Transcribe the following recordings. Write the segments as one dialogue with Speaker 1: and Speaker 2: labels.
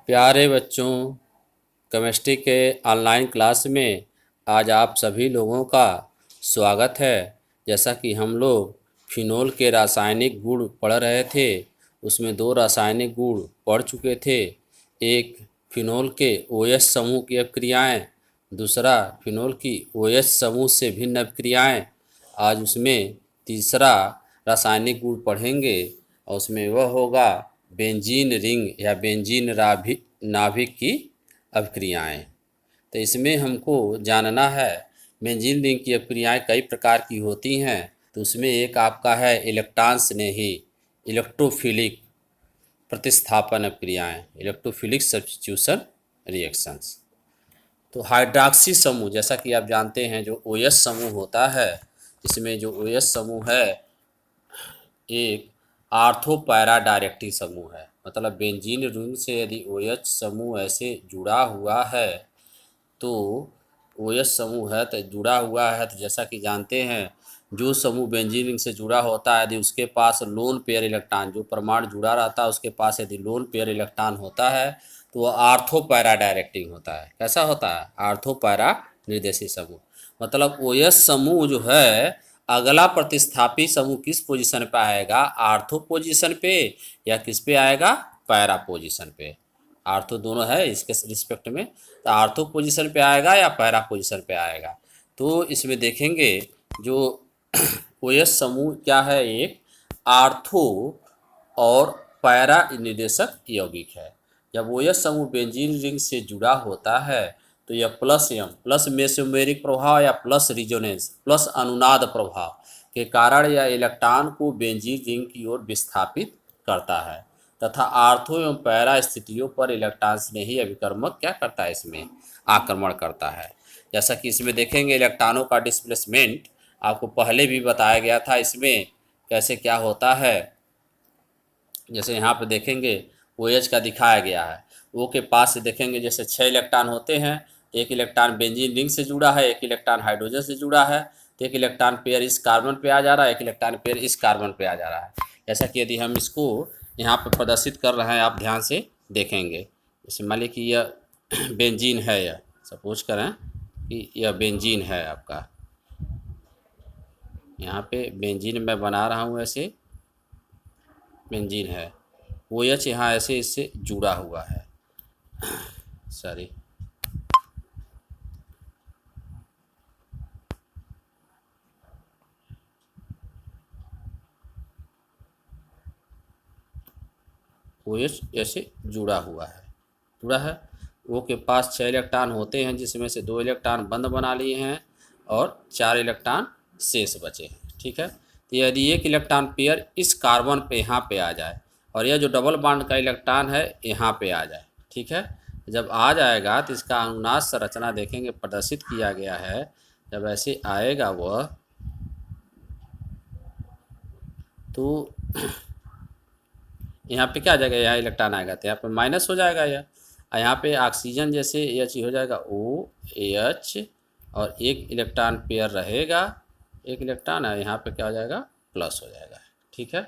Speaker 1: प्यारे बच्चों, केमिस्ट्री के ऑनलाइन क्लास में आज आप सभी लोगों का स्वागत है। जैसा कि हम लोग फिनोल के रासायनिक गुण पढ़ रहे थे, उसमें दो रासायनिक गुण पढ़ चुके थे। एक फिनोल के OH समूह की अभिक्रियाएँ, दूसरा फिनोल की OH समूह से भिन्न अभिक्रियाएँ। आज उसमें तीसरा रासायनिक गुण पढ़ेंगे और उसमें वह होगा बेंजीन रिंग या बेंजीन नाभिक की अभिक्रियाएँ। तो इसमें हमको जानना है बेंजीन रिंग की अभिक्रियाएँ कई प्रकार की होती हैं। तो उसमें एक आपका है इलेक्ट्रॉन स्नेही इलेक्ट्रोफिलिक प्रतिस्थापन अभिक्रियाएँ, इलेक्ट्रोफिलिक सब्स्टिट्यूशन रिएक्शंस। तो हाइड्रॉक्सी समूह, जैसा कि आप जानते हैं जो OH समूह होता है, इसमें जो OH समूह है एक आर्थो पैरा डायरेक्टिव समूह है। मतलब बेंजीन रिंग से यदि OH समूह ऐसे जुड़ा हुआ है तो OH समूह है तो जुड़ा हुआ है, तो जैसा कि जानते हैं जो समूह बेंजीन रिंग से जुड़ा होता है यदि उसके पास लोन पेयर इलेक्ट्रॉन, जो परमाणु जुड़ा रहता है उसके पास यदि लोन पेयर इलेक्ट्रॉन होता है तो वह आर्थो पैरा डायरेक्टिंग होता है। कैसा होता है? आर्थो पैरा निर्देशी समूह। मतलब OH समूह जो है अगला प्रतिस्थापी समूह किस पोजीशन पे आएगा? आर्थो पोजीशन पे या किस पे आएगा? पैरा पोजीशन पे। आर्थो दोनों है इसके रिस्पेक्ट में, तो आर्थो पोजीशन पे आएगा या पैरा पोजीशन पे आएगा। तो इसमें देखेंगे जो OH समूह क्या है, एक आर्थो और पैरा निर्देशक यौगिक है। जब OH समूह बेंजीन रिंग से जुड़ा होता है तो यह प्लस M प्लस मेसोमेरिक प्रभाव या प्लस रिजोनेंस प्लस अनुनाद प्रभाव के कारण यह इलेक्ट्रॉन को बेंजीन रिंग की ओर विस्थापित करता है तथा आर्थो एवं पैरा स्थितियों पर इलेक्ट्रॉन स्नेही अभिकर्मक क्या करता है? इसमें आक्रमण करता है। जैसा कि इसमें देखेंगे इलेक्ट्रॉनों का डिस्प्लेसमेंट आपको पहले भी बताया गया था, इसमें कैसे क्या होता है। जैसे यहाँ पे देखेंगे OH का दिखाया गया है, O के पास से देखेंगे जैसे 6 इलेक्ट्रॉन होते हैं, एक इलेक्ट्रॉन बेंजीन रिंग से जुड़ा है, एक इलेक्ट्रॉन हाइड्रोजन से जुड़ा है, तो एक इलेक्ट्रॉन पेयर इस कार्बन पे आ जा रहा है, एक इलेक्ट्रॉन पेयर इस कार्बन पे आ जा रहा है। जैसा कि यदि हम इसको यहाँ पे प्रदर्शित कर रहे हैं, आप ध्यान से देखेंगे। जैसे मान लीजिए कि यह बेंजीन है, यह सपोज करें कि यह बेंजीन है आपका, यहाँ पे बेंजीन मैं बना रहा हूँ, ऐसे बेंजीन है, OH यहाँ ऐसे इससे जुड़ा हुआ है। सॉरी, OH ऐसे जुड़ा हुआ है, जुड़ा है। O के पास 6 इलेक्ट्रॉन होते हैं जिसमें से 2 इलेक्ट्रॉन बंद बना लिए हैं और 4 इलेक्ट्रॉन शेष बचे हैं। ठीक है, तो यदि एक इलेक्ट्रॉन पेयर इस कार्बन पे यहाँ पे आ जाए और यह जो डबल बॉन्ड का इलेक्ट्रॉन है यहाँ पे आ जाए, ठीक है, जब आ जाएगा तो इसका अनुनाद संरचना देखेंगे प्रदर्शित किया गया है। जब ऐसे आएगा वह तो यहाँ पे क्या आ जाएगा, यहाँ इलेक्ट्रॉन आएगा तो यहाँ पे माइनस हो जाएगा यह, और यहाँ पे ऑक्सीजन जैसे H हो जाएगा OH और एक इलेक्ट्रॉन पेयर रहेगा, एक इलेक्ट्रॉन है, यहाँ पे क्या हो जाएगा? प्लस हो जाएगा। ठीक है,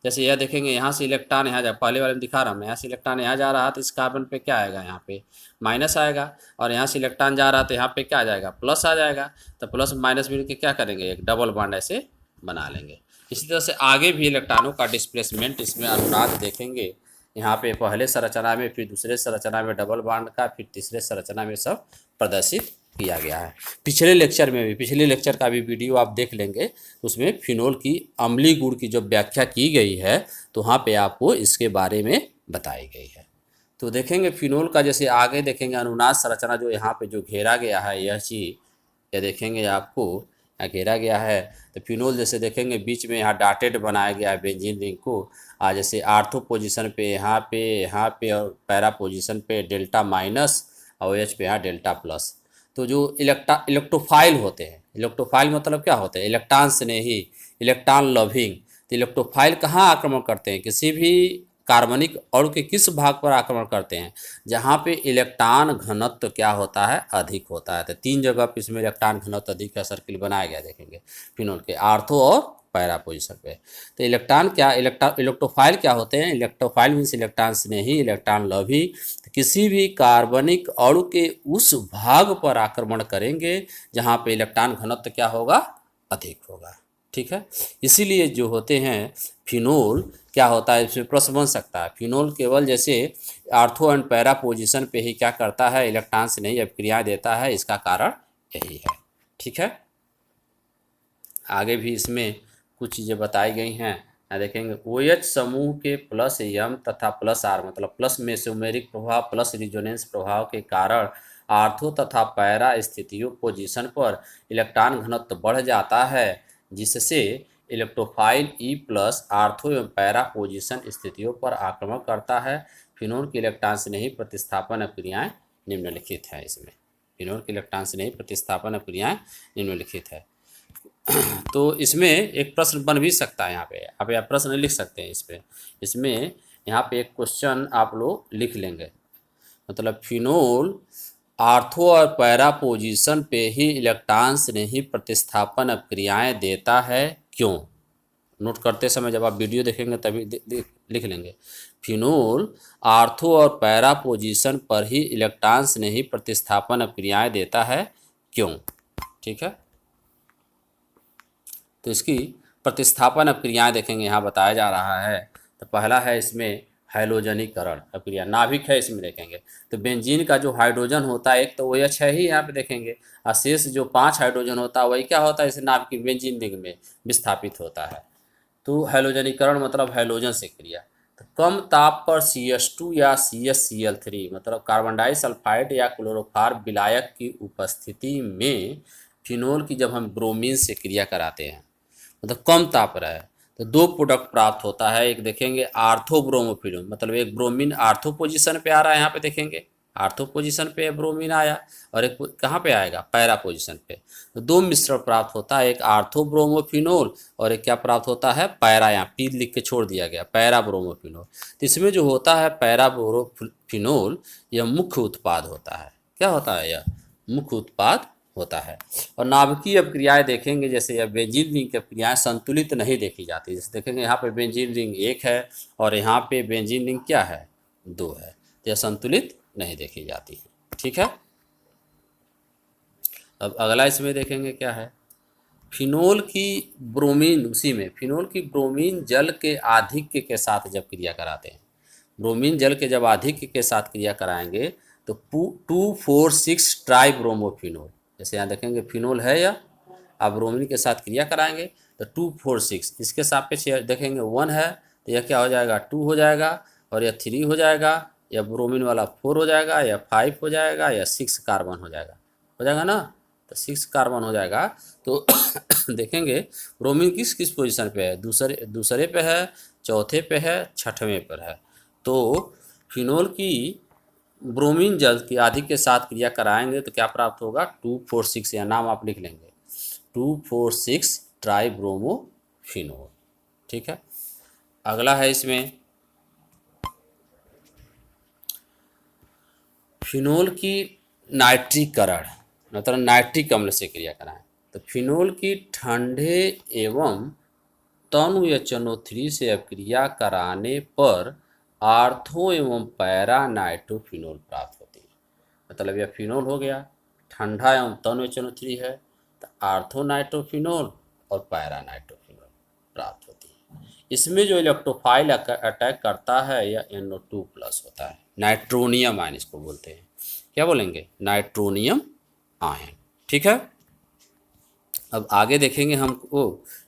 Speaker 1: जैसे यह देखेंगे यहाँ से इलेक्ट्रॉन यहाँ जा, पहले वाले में दिखा रहा हूँ मैं, यहाँ से इलेक्ट्रॉन यहाँ जा रहा तो इस कार्बन पे क्या आएगा? यहाँ पे माइनस आएगा, और यहाँ से इलेक्ट्रॉन जा रहा तो यहाँ पे क्या आ जाएगा? प्लस आ जाएगा। तो प्लस माइनस मिल के क्या करेंगे? एक डबल बॉन्ड ऐसे बना लेंगे। इसी तरह से आगे भी इलेक्ट्रॉनों का डिस्प्लेसमेंट इसमें अनुनाद देखेंगे, यहाँ पे पहले संरचना में, फिर दूसरे संरचना में डबल बॉन्ड का, फिर तीसरे संरचना में सब प्रदर्शित किया गया है। पिछले लेक्चर का भी वीडियो आप देख लेंगे, उसमें फिनोल की अम्लीय गुण की जो व्याख्या की गई है तो वहाँ पे आपको इसके बारे में बताई गई है। तो देखेंगे फिनोल का, जैसे आगे देखेंगे अनुनाद संरचना जो यहाँ पे जो घेरा गया है, यह चीज़ यह देखेंगे आपको यहाँ घेरा गया है। तो फिनोल जैसे देखेंगे बीच में यहाँ डॉटेड बनाया गया है बेंजीन रिंग को, आज जैसे आर्थो पोजीशन पे यहाँ पे और पैरा पोजीशन पे डेल्टा माइनस और OH पे यहाँ डेल्टा प्लस। तो जो इलेक्ट्रोफाइल होते हैं, इलेक्ट्रोफाइल मतलब क्या होते हैं? इलेक्ट्रॉन स्नेही, इलेक्ट्रॉन लविंग। तो इलेक्ट्रोफाइल कहाँ आक्रमण करते हैं? किसी भी कार्बनिक अणु के किस भाग पर आक्रमण करते हैं? जहाँ पे इलेक्ट्रॉन घनत्व क्या होता है? अधिक होता है। तो 3 जगह पे इसमें इलेक्ट्रॉन घनत्व अधिक का सर्किल बनाया गया, देखेंगे फिनोल के, आर्थो और पैरा पोजीशन पे। तो इलेक्ट्रोफाइल क्या होते हैं? इलेक्ट्रोफाइल मीन्स इलेक्ट्रॉन स्नेही, इलेक्ट्रॉन लोभी। तो किसी भी कार्बनिक अणु के उस भाग पर आक्रमण करेंगे जहाँ पे इलेक्ट्रॉन घनत्व क्या होगा? अधिक होगा। ठीक है, इसीलिए जो होते हैं फिनोल, क्या होता है इसमें प्रश्न बन सकता है, फिनोल केवल जैसे आर्थो एंड पैरा पोजीशन पे ही क्या करता है? इलेक्ट्रॉन से नहीं अभिक्रिया देता है, इसका कारण यही है। ठीक है, आगे भी इसमें कुछ चीज़ें बताई गई हैं। यहाँ देखेंगे OH समूह के प्लस M तथा प्लस R, मतलब प्लस मेसोमेरिक प्रभाव प्लस रिजोनेंस प्रभाव के कारण आर्थो तथा पैरा स्थितियों पोजीशन पर इलेक्ट्रॉन घनत्व बढ़ जाता है, जिससे इलेक्ट्रोफाइल E प्लस आर्थो एवं पैरा पोजीशन स्थितियों पर आक्रमण करता है। फिनोल की इलेक्ट्रॉन से नहीं प्रतिस्थापन अभिक्रियाएं निम्नलिखित हैं। इसमें फिनोल की इलेक्ट्रॉन से नहीं प्रतिस्थापन अभिक्रियाएं निम्नलिखित है। तो इसमें एक प्रश्न बन भी सकता है, यहाँ पे आप प्रश्न लिख सकते हैं इसमें यहाँ पे एक क्वेश्चन आप लोग लिख लेंगे, मतलब फिनोल आर्थो और पैरा पोजीशन पे ही इलेक्ट्रॉन से नहीं प्रतिस्थापन अभिक्रियाएं देता है, क्यों? नोट करते समय जब आप वीडियो देखेंगे तभी लिख लेंगे, फिनोल आर्थो और पैरा पोजीशन पर ही इलेक्ट्रॉन से नहीं प्रतिस्थापन अभिक्रियाएं देता है, क्यों? ठीक है, तो इसकी प्रतिस्थापन अभिक्रियाएं देखेंगे, यहाँ बताया जा रहा है। तो पहला है इसमें हैलोजनीकरण अभिक्रिया, नाभिक है इसमें देखेंगे। तो बेंजीन का जो हाइड्रोजन होता है एक तो OH है ही यहाँ पे देखेंगे, और शेष जो 5 हाइड्रोजन होता है वही क्या होता है? इस नाभिक बेंजीन रिंग में विस्थापित होता है। तो हैलोजनीकरण मतलब हैलोजन से क्रिया। तो कम ताप पर CH2 या CSCl3 मतलब कार्बन डाइसल्फाइड या क्लोरोफार विलायक की उपस्थिति में फिनोल की जब हम ब्रोमीन से क्रिया कराते हैं, मतलब कम ताप रहा है, तो 2 प्रोडक्ट प्राप्त होता है। एक देखेंगे आर्थो ब्रोमोफिनोल, मतलब एक ब्रोमीन आर्थो पोजीशन पे आ रहा है, यहाँ पे देखेंगे आर्थो पोजीशन पे ब्रोमीन आया, और एक कहाँ पे आएगा? पैरा पोजीशन पे। तो 2 मिश्रण प्राप्त होता है, एक आर्थो ब्रोमोफिनोल और एक क्या प्राप्त होता है? पैरा, यहाँ पी लिख के छोड़ दिया गया, पैरा ब्रोमोफिनोल। तो इसमें जो होता है पैरा ब्रोमोफिनोल, यह मुख्य उत्पाद होता है। क्या होता है? यह मुख्य उत्पाद होता है। और नाभिकीय अभिक्रियाएं देखेंगे, जैसे यह बेंजीन रिंग की अभिक्रियाएं संतुलित नहीं देखी जाती। जैसे देखेंगे यहाँ पे बेंजीन रिंग 1 है और यहाँ पे बेंजीन रिंग क्या है? 2 है, तो यह संतुलित नहीं देखी जाती है। ठीक है, अब अगला इसमें देखेंगे क्या है, फिनोल की ब्रोमीन, उसी में फिनोल की ब्रोमीन जल के आधिक्य के साथ जब क्रिया कराते हैं, ब्रोमीन जल के जब आधिक्य के साथ क्रिया कराएंगे तो 2,4,6 ट्राई ब्रोमोफिनोल, जैसे यहाँ देखेंगे फिनोल है या आप ब्रोमीन के साथ क्रिया कराएंगे तो 2,4,6, इसके सापेक्ष देखेंगे 1 है तो यह क्या हो जाएगा? 2 हो जाएगा, और यह 3 हो जाएगा, या ब्रोमीन वाला 4 हो जाएगा, या 5 हो जाएगा, या 6 कार्बन हो जाएगा ना, तो 6 कार्बन हो जाएगा। तो देखेंगे ब्रोमीन किस किस पोजीशन पे है? दूसरे पे है, चौथे पे है, छठवें पर है। तो फिनोल की ब्रोमीन जल की आधिक्य के साथ क्रिया कराएंगे तो क्या प्राप्त होगा? 2,4,6, या नाम आप लिख लेंगे 2,4,6 ट्राई ब्रोमोफिनोल। ठीक है, अगला है इसमें फिनोल की नाइट्रीकरण, मतलब नाइट्रिक अम्ल से क्रिया कराएं। तो फिनोल की ठंडे एवं तनु HNO3 से अभिक्रिया कराने पर आर्थो एवं पैरा नाइट्रोफिनोल प्राप्त होती है। मतलब यह फिनोल हो गया, ठंडा एवं तनु HNO3 है, तो आर्थो नाइट्रोफिनोल और पैरा नाइट्रोफिनोल प्राप्त होती है। इसमें जो इलेक्ट्रोफाइल अटैक करता है यह NO2 प्लस होता है, नाइट्रोनियम आयन इसको बोलते हैं। क्या बोलेंगे? Nitronium ion. ठीक है, अब आगे देखेंगे हमको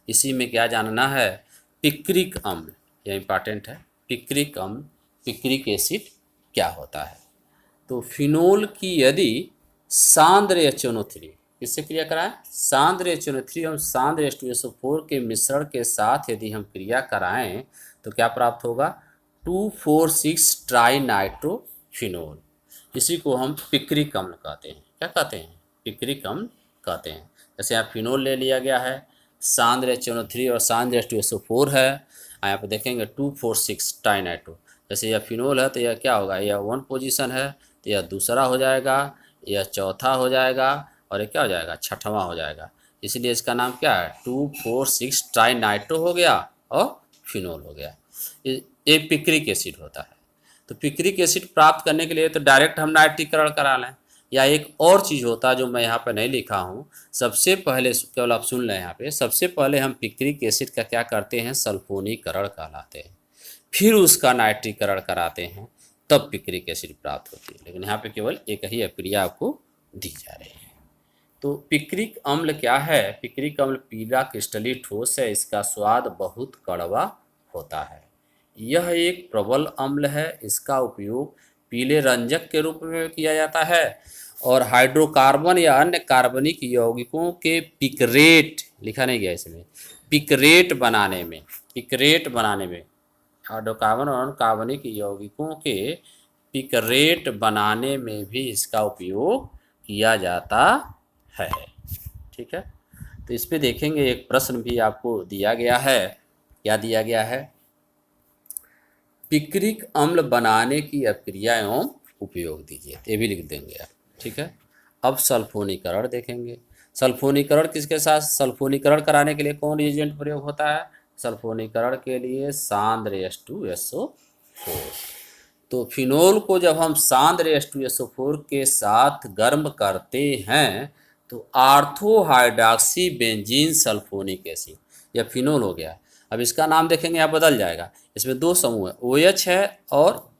Speaker 1: इसी में क्या जानना है, पिक्रिक अम्ल, यह इंपॉर्टेंट है। पिक्रिक अम्ल, पिक्रिक एसिड क्या होता है? तो फिनोल की यदि सांद्र HNO3 किससे क्रिया कराएं? सांद्र HNO3 और सांद्र H2SO4 के मिश्रण के साथ यदि हम क्रिया कराएं तो क्या प्राप्त होगा? 2,4,6 ट्राई नाइट्रोफिनोल। इसी को हम पिक्रिक अम्ल कहते हैं। क्या कहते हैं? पिक्रिक अम्ल कहते हैं। जैसे यहाँ फिनोल ले लिया गया है, सांद्र HNO3 और सांद्र H2SO4 है, यहाँ पे देखेंगे 2,4,6 ट्राई नाइट्रो। जैसे यह फिनोल है तो यह क्या होगा? यह 1 पोजीशन है तो यह दूसरा हो जाएगा, यह चौथा हो जाएगा, और यह क्या हो जाएगा? छठवां हो जाएगा। इसलिए इसका नाम क्या है, 2,4,6 ट्राई नाइट्रो हो गया और फिनोल हो गया। ये पिक्रिक एसिड होता है। तो पिक्रिक एसिड प्राप्त करने के लिए तो डायरेक्ट हम नाइट्रीकरण करा लें, या एक और चीज़ होता है जो मैं यहाँ पर नहीं लिखा हूँ। सबसे पहले केवल आप सुन लें यहाँ पे, सबसे पहले हम पिक्रिक एसिड का क्या करते हैं, सल्फोनीकरण कहलाते हैं, फिर उसका नाइट्रीकरण कराते हैं, तब पिक्रिक एसिड प्राप्त होती है। लेकिन यहाँ पे केवल एक ही अभिक्रिया आपको दी जा रही है। तो पिक्रिक अम्ल क्या है, पिक्रिक अम्ल पीला क्रिस्टली ठोस है, इसका स्वाद बहुत कड़वा होता है। यह एक प्रबल अम्ल है, इसका उपयोग पीले रंजक के रूप में किया जाता है और हाइड्रोकार्बन या अन्य कार्बनिक यौगिकों के पिकरेट, लिखा नहीं गया इसमें, पिकरेट बनाने में, पिकरेट बनाने में, हाइड्रोकार्बन और कार्बनिक यौगिकों के पिकरेट बनाने में भी इसका उपयोग किया जाता है। ठीक है, तो इस पे देखेंगे एक प्रश्न भी आपको दिया गया है। क्या दिया गया है, पिक्रिक अम्ल बनाने की अभिक्रिया एवं उपयोग दीजिए, ये भी लिख देंगे आप। ठीक है, अब सल्फोनीकरण देखेंगे। सल्फोनीकरण किसके साथ, सल्फोनीकरण कराने के लिए कौन रिएजेंट प्रयोग होता है, सल्फोनीकरण के लिए सांद्र H2SO4। तो फिनोल को जब हम सांद्र H2SO4 के साथ गर्म करते हैं तो ortho hydroxy benzene sulphonic acid, यह फिनोल हो गया। अब इसका नाम देखेंगे यहाँ बदल जाएगा, इसमें दो समूह है, OH है और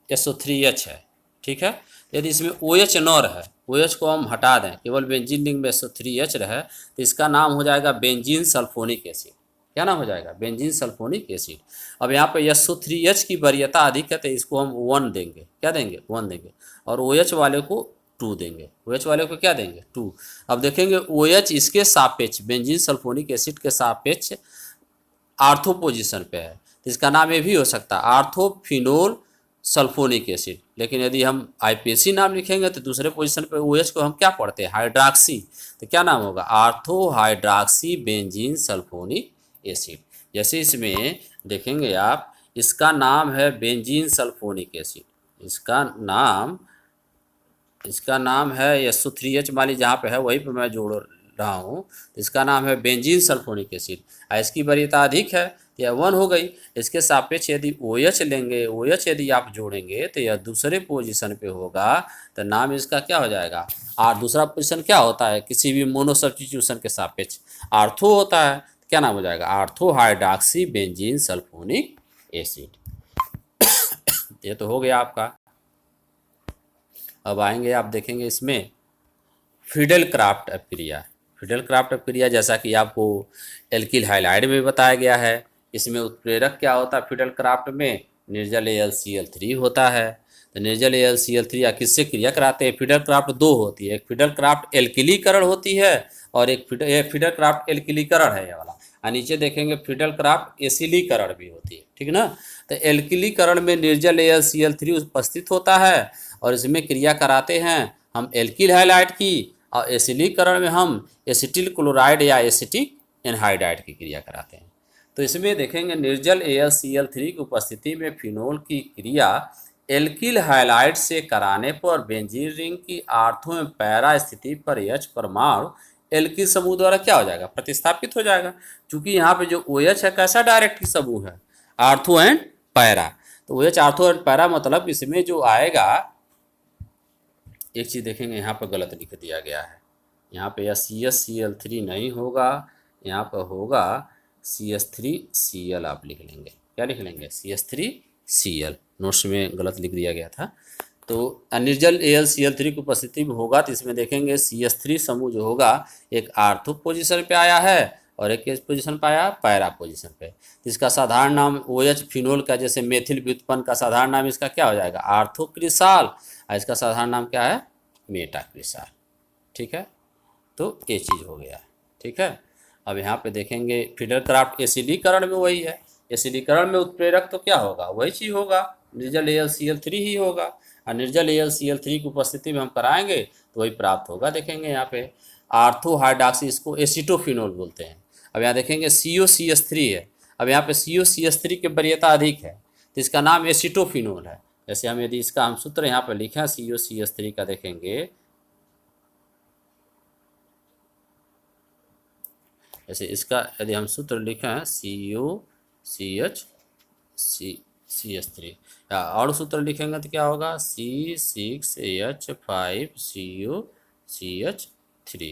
Speaker 1: SO3H है। ठीक है, यदि इसमें OH न रहे, OH को हम हटा दें, केवल बेंजीन रिंग में SO3H रहे, तो इसका नाम हो जाएगा बेंजीन सल्फोनिक एसिड। क्या नाम हो जाएगा, बेंजीन सल्फोनिक एसिड। अब यहाँ पे SO3H की वरीयता अधिक है तो इसको हम 1 देंगे, क्या देंगे, 1 देंगे, और OH वाले को 2 देंगे, OH वाले को क्या देंगे, 2। अब देखेंगे OH इसके सापेक्ष, बेंजीन सल्फोनिक एसिड के सापेक्ष आर्थो पोजीशन पे है, तो इसका नाम ये भी हो सकता है आर्थोफिनोल सल्फोनिक एसिड। लेकिन यदि हम IPAC नाम लिखेंगे तो दूसरे पोजीशन पे OH को हम क्या पढ़ते हैं, हाइड्रॉक्सी, तो क्या नाम होगा, ortho hydroxy benzene sulphonic acid. जैसे इसमें देखेंगे आप, इसका नाम है बेंजीन सल्फोनिक एसिड, इसका नाम है SO3H वाली जहाँ पे है वहीं पे मैं जोड़ रहा हूँ, इसका नाम है बेंजीन सल्फोनिक एसिड। इसकी वरीयता अधिक है, यह 1 हो गई। इसके सापेक्ष यदि OH लेंगे, OH यदि आप जोड़ेंगे तो यह दूसरे पोजीशन पे होगा, तो नाम इसका क्या हो जाएगा, और दूसरा पोजीशन क्या होता है किसी भी मोनो सब्स्टिट्यूशन के सापेक्ष, आर्थो होता है, क्या नाम हो जाएगा, ortho hydroxy benzene sulphonic acid. ये तो हो गया आपका। अब आएंगे, आप देखेंगे इसमें फिडेल क्राफ्ट अभिक्रिया। फिडेल क्राफ्ट अभिक्रिया जैसा कि आपको एल्किल हाइलाइड में बताया गया है, इसमें उत्प्रेरक क्या होता है, फिडेल क्राफ्ट में निर्जल AlCl3 होता है। तो निर्जल AlCl3 या किससे क्रिया कराते हैं, फिडेल क्राफ्ट 2 होती है, एक फिडेल क्राफ्ट एल्किलीकरण होती है और एक फिडेल क्राफ्ट एल्किलीकरण है ये वाला, और नीचे देखेंगे फिडेल क्राफ्ट एसिलीकरण भी होती है। ठीक ना, तो एल्किलीकरण में निर्जल AlCl3 उपस्थित होता है और इसमें क्रिया कराते हैं हम एल्किल हाइलाइड की, और एसिलीकरण में हम एसिटिल क्लोराइड या एसिटिक एनहाइड्राइड की क्रिया कराते हैं। तो इसमें देखेंगे निर्जल AlCl3 की उपस्थिति में फिनोल की क्रिया एल्किल हाइलाइड से कराने पर बेंजीन रिंग की आर्थो में पैरा स्थिति पर H परमाणु एल्किल समूह द्वारा क्या हो जाएगा, प्रतिस्थापित हो जाएगा। क्योंकि यहाँ पे जो OH है कैसा डायरेक्ट समूह है, आर्थो एंड पैरा, तो OH आर्थो एंड पैरा, मतलब इसमें जो आएगा, एक चीज़ देखेंगे यहाँ पर गलत लिख दिया गया है, यहाँ पे या CsCl3 नहीं होगा, यहाँ पर होगा CS3Cl, आप लिख लेंगे, क्या लिख लेंगे, CS3Cl, नोट्स में गलत लिख दिया गया था। तो अनिर्जल AlCl3 की उपस्थिति में होगा तो इसमें देखेंगे CS3 समूह जो होगा एक आर्थो पोजीशन पे आया है और एक किस पोजीशन पे आया, पैरा पोजीशन पे। तो इसका साधारण नाम OH फिनोल का, जैसे मेथिल व्युत्पन्न का साधारण नाम इसका क्या हो जाएगा, आर्थोक्रिसाल, और इसका साधारण नाम क्या है, मेटाक्रिसाल। ठीक है, तो ये चीज़ हो गया। ठीक है, अब यहाँ पे देखेंगे फिडेल क्राफ्ट एसिडीकरण में वही है, एसिडीकरण में उत्प्रेरक तो क्या होगा, वही चीज़ होगा, निर्जल AlCl3 ही होगा, और निर्जल AlCl3 की उपस्थिति में हम कराएंगे तो वही प्राप्त होगा। देखेंगे यहाँ पे आर्थो हाइड्रॉक्सी, इसको एसिटोफिनोल बोलते हैं। अब यहाँ देखेंगे COCH3 है, अब यहाँ पे COCH3 की वरीयता अधिक है तो इसका नाम एसिटोफिनोल है। जैसे हम यदि इसका हम सूत्र यहाँ पर लिखें COCH3 का, देखेंगे जैसे इसका यदि हम सूत्र लिखें CuCH3 या और सूत्र लिखेंगे तो क्या होगा C6H5CuCH3। तो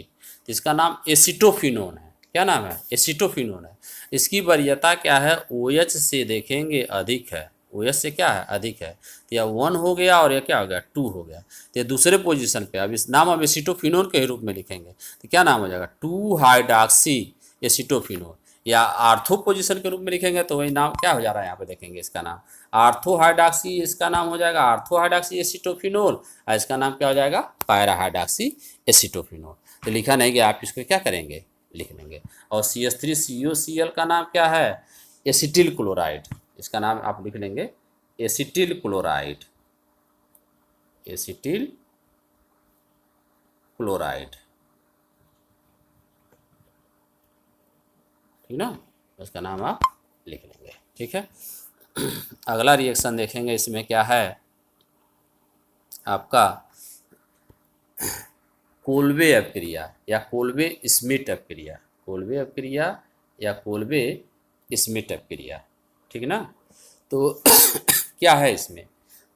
Speaker 1: इसका नाम एसिटोफिनोन है। क्या नाम है? एसिटोफिनोन है। इसकी वरीयता क्या है? OH से देखेंगे अधिक है। OH से क्या है? अधिक है। तो यह 1 हो गया और यह क्या हो गया? 2 हो गया। तो ये दूसरे पोजीशन पे। अब इस नाम हम एसिटोफिनोन के रूप में लिखेंगे तो क्या नाम हो जाएगा? 2 हाइड्रॉक्सी एसिटोफिनोन। या आर्थो पोजीशन के रूप में लिखेंगे तो वही नाम क्या हो जा रहा है? यहाँ पे देखेंगे इसका नाम आर्थो हाइड्रॉक्सी, इसका नाम हो जाएगा आर्थो हाइड्रॉक्सी एसिटोफिनोल और इसका नाम क्या हो जाएगा? Para hydroxy acetophenol. तो लिखा नहीं गया, आप इसको क्या करेंगे? लिख लेंगे। और CH3COCl का नाम क्या है? Acetyl chloride. इसका नाम आप लिख लेंगे एसिटिल क्लोराइड। एसिटिल क्लोराइड, ठीक ना? उसका नाम आप लिख लेंगे। ठीक है। अगला रिएक्शन देखेंगे, इसमें क्या है आपका कोल्बे अपक्रिया या कोल्बे स्मिट अपक्रिया। कोल्बे अपक्रिया या कोल्बे स्मिट अपक्रिया, ठीक ना? तो क्या है इसमें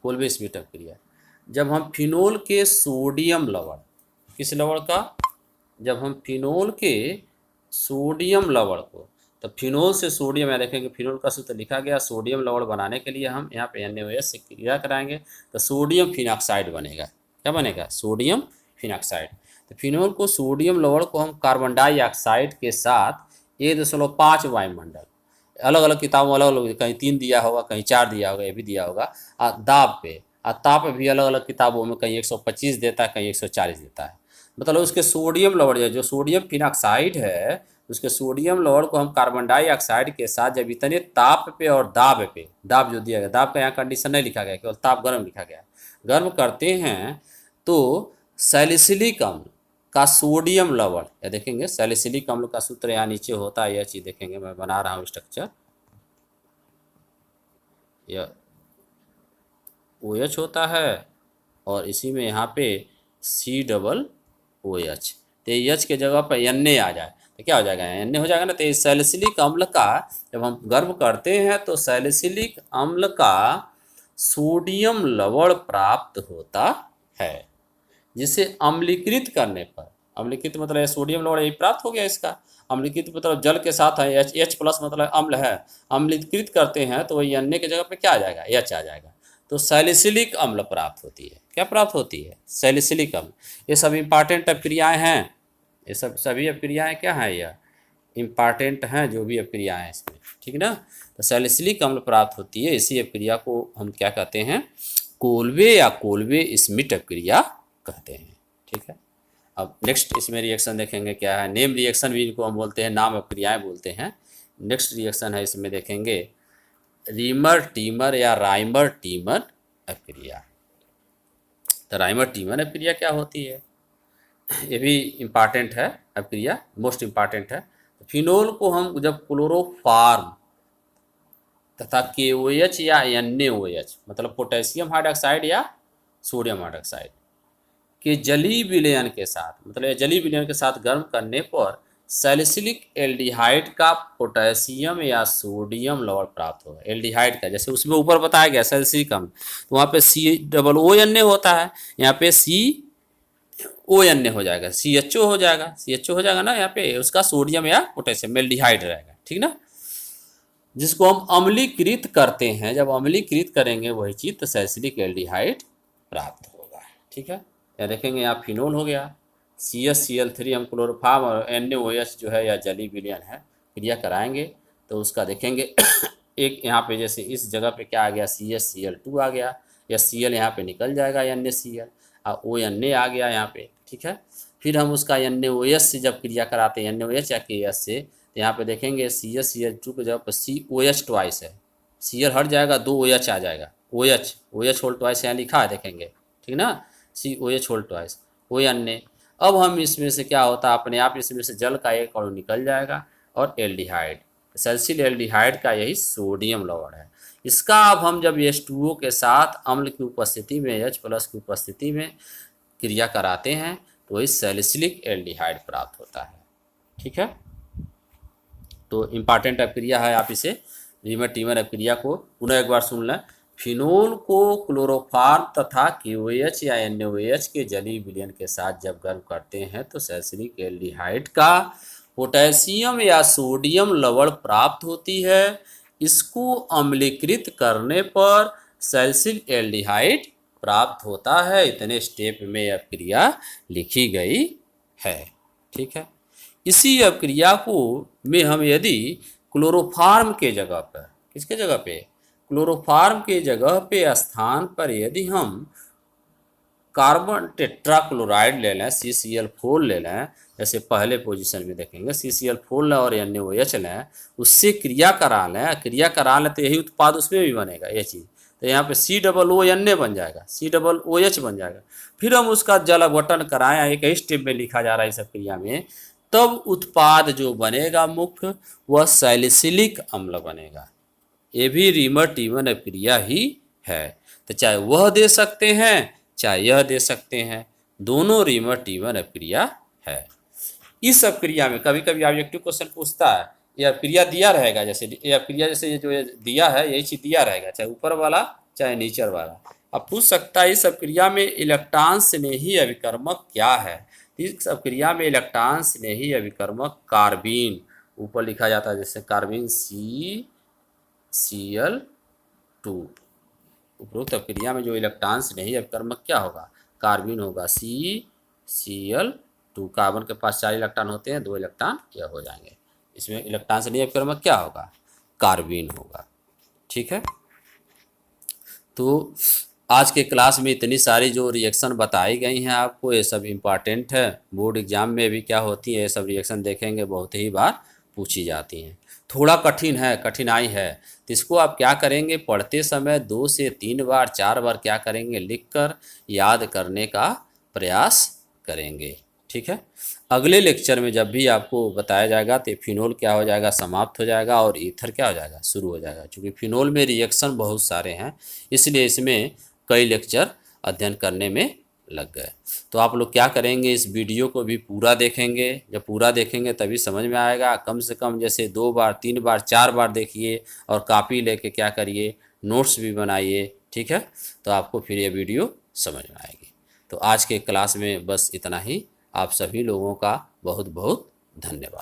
Speaker 1: कोल्बे स्मिट अपक्रिया? जब हम फिनोल के सोडियम लवण, किस लवण का? जब हम फिनोल के सोडियम लवण को, तो फिनोल से सोडियम, या देखेंगे फिनोल का सूत्र लिखा गया, सोडियम लवण बनाने के लिए हम यहाँ पे NaOH से क्रिया कराएंगे तो सोडियम फिनॉक्साइड बनेगा। क्या बनेगा? Sodium phenoxide. तो फिनोल को सोडियम लवण को हम कार्बन डाइऑक्साइड के साथ 1.5 वायुमंडल, अलग अलग किताबों अलग अलग, कहीं 3 दिया होगा, कहीं 4 दिया होगा, ये भी दिया होगा। दाब पे ताप भी अलग अलग किताबों में कहीं 125 देता है, कहीं 140 देता है। मतलब उसके सोडियम लवण जो सोडियम फिनॉक्साइड है, उसके सोडियम लवण को हम कार्बन डाइऑक्साइड के साथ जब इतने ताप पे और दाब पे, दाब जो दिया गया, दाब का यहाँ कंडीशन नहीं लिखा गया, केवल ताप गर्म लिखा गया, गर्म करते हैं तो सैलिसिलिक अम्ल का सोडियम लवण, या देखेंगे सैलिसिलिक अम्ल का सूत्र यहाँ नीचे होता है, यह चीज़ देखेंगे, मैं बना रहा हूँ स्ट्रक्चर। यह OH होता है और इसी में यहाँ पे COOH, तो H के जगह पर Na आ जाए तो क्या हो जाएगा? Na हो जाएगा ना। तो सैलिसिलिक अम्ल का जब हम गर्म करते हैं तो सैलिसिलिक अम्ल का सोडियम लवण प्राप्त होता है, जिसे अम्लीकृत करने पर, अम्लीकृत मतलब सोडियम लवण यही प्राप्त हो गया इसका, अम्लीकृत मतलब जल के साथ है, H प्लस मतलब अम्ल है, अम्लीकृत करते हैं तो वही Na के जगह पे क्या आ जाएगा? H आ जाएगा। तो सैलिसिलिक अम्ल प्राप्त होती है। क्या प्राप्त होती है? सैलिसिलिक अम्ल। ये सब इम्पॉर्टेंट अपक्रियाएँ हैं, ये सब सभी अपक्रियाएँ क्या हैं? यह इम्पॉर्टेंट हैं जो भी अपक्रियाएँ हैं इसमें, ठीक ना? तो सैलिसिलिक अम्ल प्राप्त होती है, इसी अपक्रिया को हम क्या कहते हैं? कोल्बे या कोल्बे स्मिट अपक्रिया कहते हैं। ठीक है। अब नेक्स्ट इसमें रिएक्शन देखेंगे क्या है। नेम रिएक्शन भी इनको हम बोलते हैं, नाम अपक्रियाएँ बोलते हैं। नेक्स्ट रिएक्शन है, इसमें देखेंगे रीमर टीमर या राइमर टीमर अपक्रिया। तो राइमर टीमर अपक्रिया क्या होती है? ये भी इम्पॉर्टेंट है अपक्रिया, मोस्ट इम्पॉर्टेंट है। फिनोल को हम जब क्लोरोफार्म तथा KOH या NaOH मतलब पोटेशियम हाइड्रॉक्साइड या सोडियम हाइड्रॉक्साइड के जलीय विलयन के साथ, मतलब जलीय विलयन के साथ गर्म करने पर सैलिसिलिक एल्डिहाइड का पोटेशियम या सोडियम लवण प्राप्त होगा। एल्डिहाइड का, जैसे उसमें ऊपर बताया गया सैलिसिलिक अम्ल, तो वहाँ पे COONA होता है, यहाँ पे CONA हो जाएगा, CHO हो जाएगा, CHO हो जाएगा ना। यहाँ पे उसका सोडियम या पोटेशियम एल्डिहाइड रहेगा, ठीक ना। जिसको हम अम्लीकृत करते हैं, जब अम्लीकृत करेंगे वही चीज़, तो सैलिसिलिक एल्डिहाइड प्राप्त होगा। ठीक है। या देखेंगे यहाँ फिनोल हो गया, CHCl3 हम क्लोरोफार्म और NaOH जो है या जलीय विलयन है, क्रिया कराएंगे तो उसका देखेंगे एक यहाँ पे जैसे इस जगह पे क्या आ गया? CHCl2 आ गया, या Cl यहाँ पे निकल जाएगा NaCl, और ONA आ गया यहाँ पे। ठीक है। फिर हम उसका NaOH से जब क्रिया कराते हैं, NaOH या KS से, तो यहाँ पे देखेंगे CHCl2 के जगह पर COH ट्वाइस है, Cl हट जाएगा, 2 OH आ जाएगा, OH होल ट्वाइस यहाँ लिखा है, देखेंगे, ठीक ना। COH whole twice ONA। अब हम इसमें से क्या होता है, अपने आप इसमें से जल का एक अणु निकल जाएगा और एल्डिहाइड, सैलिसिल एल्डिहाइड का यही सोडियम लवण है। इसका अब हम जब H2O के साथ अम्ल की उपस्थिति में, H प्लस की उपस्थिति में क्रिया कराते हैं तो वही सैलिसिलिक एल्डिहाइड प्राप्त होता है। ठीक है। तो इम्पॉर्टेंट अपक्रिया है, आप इसे रीमर टीमर अपक्रिया को पुनः एक बार सुन लें। फिनोल को क्लोरोफॉर्म तथा KOH या NaOH के जलीय विलयन के साथ जब गर्म करते हैं तो सैलिसिलिक एल्डिहाइड का पोटेशियम या सोडियम लवण प्राप्त होती है। इसको अम्लीकृत करने पर सैलिसिलिक एल्डिहाइड प्राप्त होता है। इतने स्टेप में अपक्रिया लिखी गई है। ठीक है, इसी अपक्रिया को में हम यदि क्लोरोफॉर्म के जगह पर, किसके जगह पे, क्लोरोफॉर्म के जगह पे स्थान पर यदि हम कार्बन टेट्राक्लोराइड ले लें, CCl4 ले लें, जैसे पहले पोजीशन में देखेंगे CCl4 लें और NaOH लें, उससे क्रिया करा लें तो यही उत्पाद उसमें भी बनेगा ये चीज़। तो यहाँ पे COONA बन जाएगा, COOH बन जाएगा। फिर हम उसका जल अपघटन कराएं, एक ही स्टेप में लिखा जा रहा है इस क्रिया में, तब उत्पाद जो बनेगा मुख्य वह सैलिसिलिक अम्ल बनेगा। ये भी रीमर टीमर अपक्रिया ही है। तो चाहे वह दे सकते हैं चाहे यह दे सकते हैं, दोनों रीमर टीमर अपक्रिया है। इस अपक्रिया में कभी कभी ऑब्जेक्टिव क्वेश्चन पूछता है, यह अपक्रिया दिया रहेगा, जैसे ये अपक्रिया जैसे ये जो दिया है यही चीज दिया रहेगा, चाहे ऊपर वाला चाहे नीचे वाला। अब पूछ सकता है इस अपक्रिया में इलेक्ट्रॉन स्नेही अभिकर्मक क्या है। इस अपक्रिया में इलेक्ट्रॉन स्नेही अभिकर्मक कार्बीन, ऊपर लिखा जाता है जैसे कार्बीन CCl2। उपरोक्त अपक्रिया में जो इलेक्ट्रॉन स्नेही अभिकर्मक क्या होगा, कार्बीन होगा, CCl2। कार्बन के पास 4 इलेक्ट्रॉन होते हैं, 2 इलेक्ट्रॉन यह हो जाएंगे। इसमें इलेक्ट्रॉन स्नेही अभिकर्मक क्या होगा, कार्बीन होगा। ठीक है, तो आज के क्लास में इतनी सारी जो रिएक्शन बताई गई हैं आपको, ये सब इम्पॉर्टेंट है। बोर्ड एग्जाम में भी क्या होती है, ये सब रिएक्शन देखेंगे, बहुत ही बार पूछी जाती हैं। थोड़ा कठिन है, कठिनाई है, तो इसको आप क्या करेंगे, पढ़ते समय 2 से 3 बार 4 बार क्या करेंगे, लिखकर याद करने का प्रयास करेंगे। ठीक है, अगले लेक्चर में जब भी आपको बताया जाएगा तो फिनोल क्या हो जाएगा, समाप्त हो जाएगा, और ईथर क्या हो जाएगा, शुरू हो जाएगा। क्योंकि फिनोल में रिएक्शन बहुत सारे हैं, इसलिए इसमें कई लेक्चर अध्ययन करने में लग गए। तो आप लोग क्या करेंगे, इस वीडियो को भी पूरा देखेंगे। जब पूरा देखेंगे तभी समझ में आएगा। कम से कम जैसे 2 बार 3 बार 4 बार देखिए, और कॉपी लेके क्या करिए, नोट्स भी बनाइए। ठीक है, तो आपको फिर ये वीडियो समझ में आएगी। तो आज के क्लास में बस इतना ही। आप सभी लोगों का बहुत बहुत धन्यवाद।